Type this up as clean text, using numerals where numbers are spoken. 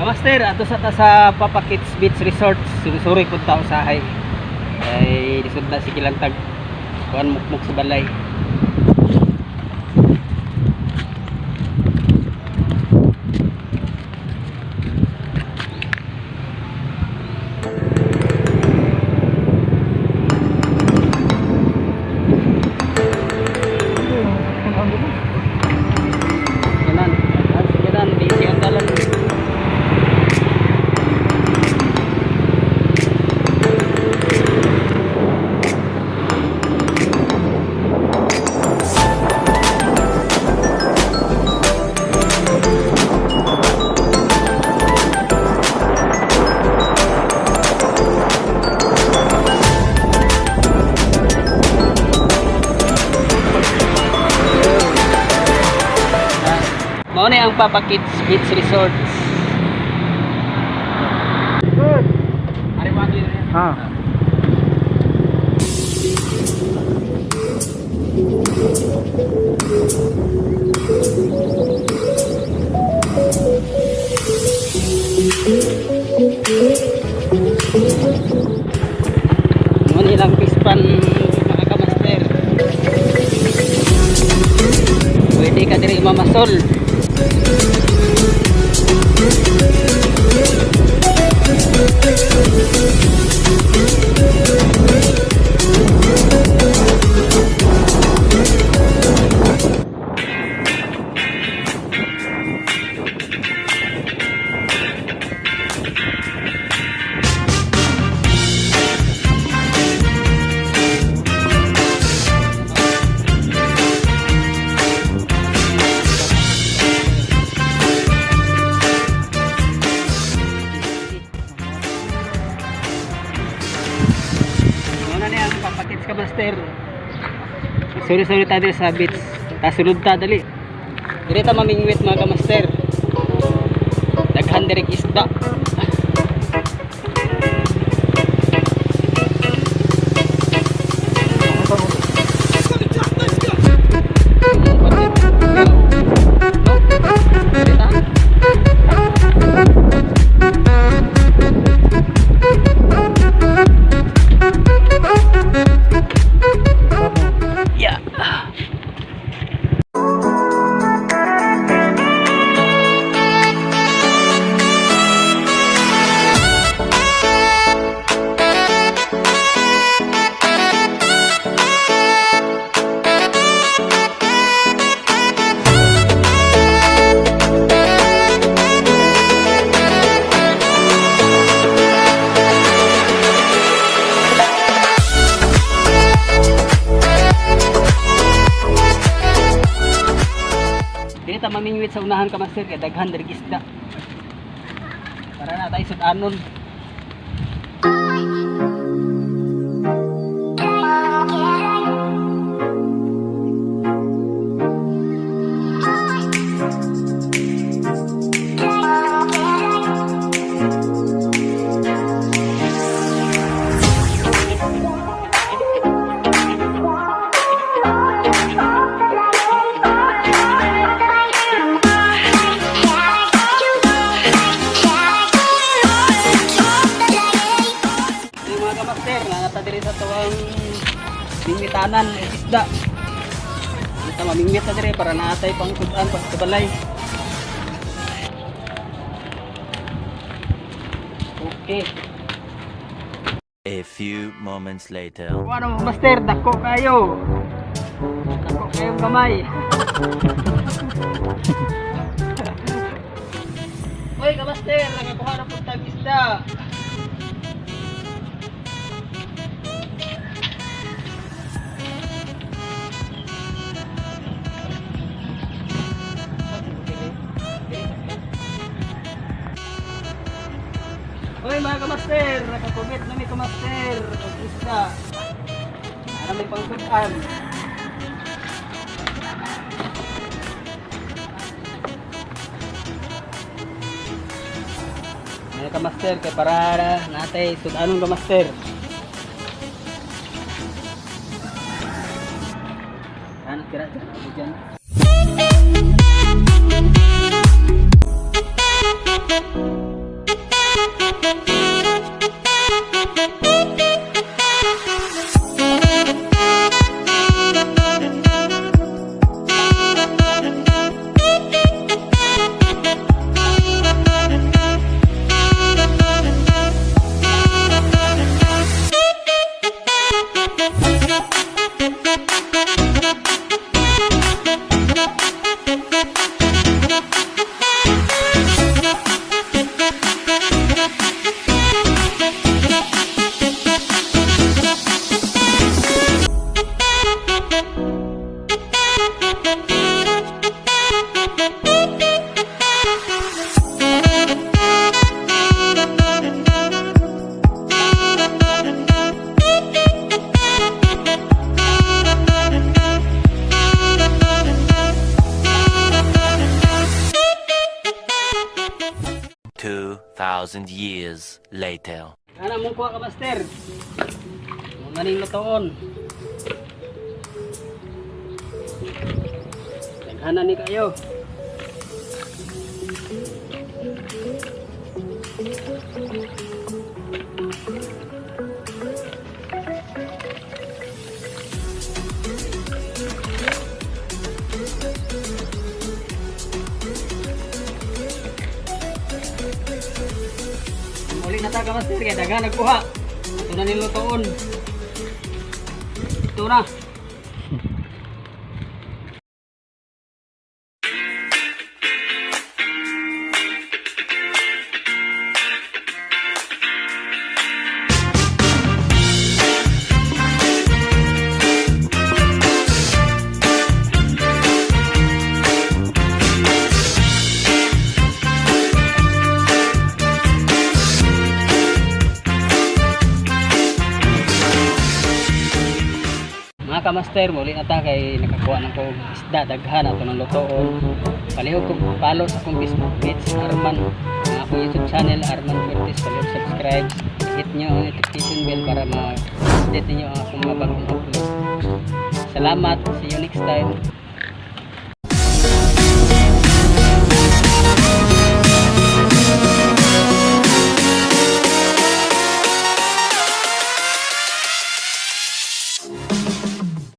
Master, ato sa Papakits Beach Resort, surisuri punta usahay. Ay lisod na sige lang tag kuan mukmuk sa balay. Yanan, busy ang dalan. Mao na ang Papakits Beach Resorts. Good. Ari mo ato yun. Mao ilang pispan mga kamaster. Pwede ka diri mamasol. Papakits ka master. Sorry tayo sa beach. Tasunod ta dali. Dili ta mamingwit mga kamaster. Daghan direk isda. Dili ta mamingwit sa unahan ka master kay daghan diri isda. Para na tayo sudanon. Diri sa tuwang mingwitanan isda. Kita mamingwit na diri para naatay pang sudan pag sa balay. Okay. A few moments later. Ano master, dako kayo. Dako kayong kamay. Oy, ka master, nakakuha na pud tag isda. Oy mga kamaster, nakakomit na may kamaster. Isda. Ano may pangsudan. Mga kamaster, kay para natay sudanong kamaster. Ano kira dyan? 2,000 years later. Ana mong kuha ka master. Muna ning lutoon. Naghanan ni kayo. Uli na ta ka master kaya daghan nagkuha. Ito na nilutoon. Ito na. Mga kamaster, muli na ta kay nakakuha ng kong isda, daghan ato ng lutoon. Palihog kong follow sa akong Facebook page, Arman. Ang akong YouTube channel, Arman Curtis. Palihog subscribe. Hit nyo ang notification bell para ma-update ninyo ang akong mga bagong upload. Salamat. See you next time.